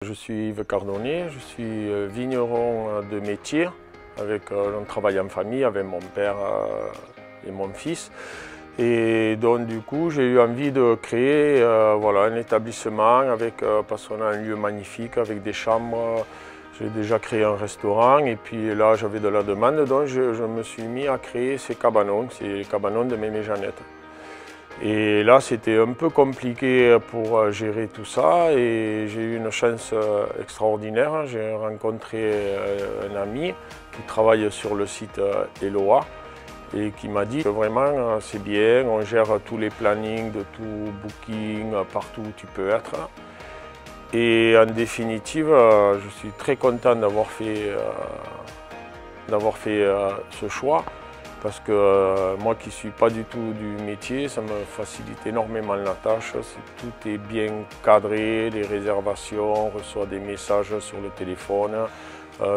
Je suis Yves Cardonnier, je suis vigneron de métier, on travaille en famille avec mon père et mon fils. Et donc du coup j'ai eu envie de créer un établissement parce qu'on a un lieu magnifique avec des chambres. J'ai déjà créé un restaurant et puis là j'avais de la demande, donc je me suis mis à créer ces cabanons de Mémé Jeannette. Et là, c'était un peu compliqué pour gérer tout ça et j'ai eu une chance extraordinaire. J'ai rencontré un ami qui travaille sur le site Eloa et qui m'a dit que vraiment c'est bien, on gère tous les plannings de tout booking partout où tu peux être. Et en définitive, je suis très content d'avoir fait ce choix. Parce que moi qui ne suis pas du tout du métier, ça me facilite énormément la tâche. Tout est bien cadré, les réservations, on reçoit des messages sur le téléphone,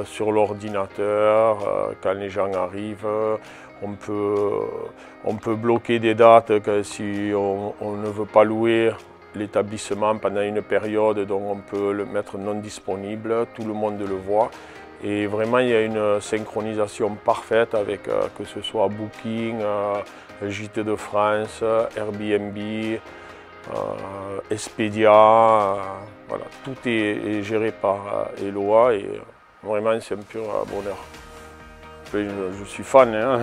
sur l'ordinateur, quand les gens arrivent. On peut bloquer des dates si on ne veut pas louer l'établissement pendant une période, donc on peut le mettre non disponible, tout le monde le voit. Et vraiment, il y a une synchronisation parfaite avec que ce soit Booking, Gîtes de France, Airbnb, Expedia. Voilà, tout est géré par Eloa et vraiment, c'est un pur bonheur. Je suis fan, hein.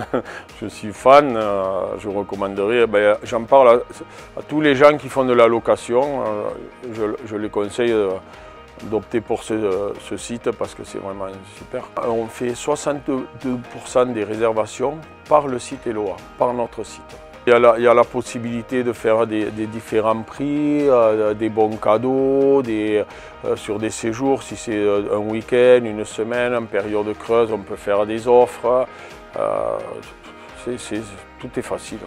Je suis fan, je recommanderais, j'en parle à tous les gens qui font de la location, je les conseille d'opter pour ce site parce que c'est vraiment super. On fait 62% des réservations par le site Eloa, par notre site. Il y a la possibilité de faire des différents prix, des bons cadeaux, sur des séjours, si c'est un week-end, une semaine, en période creuse, on peut faire des offres. Tout est facile.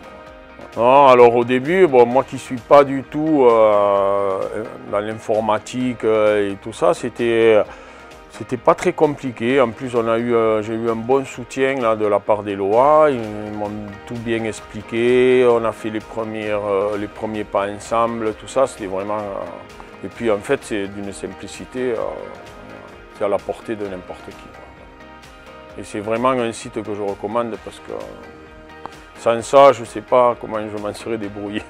Non, alors au début, moi qui ne suis pas du tout dans l'informatique et tout ça, c'était pas très compliqué. En plus, j'ai eu un bon soutien là, de la part d'Eloa. Ils m'ont tout bien expliqué. On a fait les premiers pas ensemble, tout ça. C'était vraiment. Et puis en fait, c'est d'une simplicité. C'est à la portée de n'importe qui. Et c'est vraiment un site que je recommande parce que sans ça, je ne sais pas comment je m'en serais débrouillé.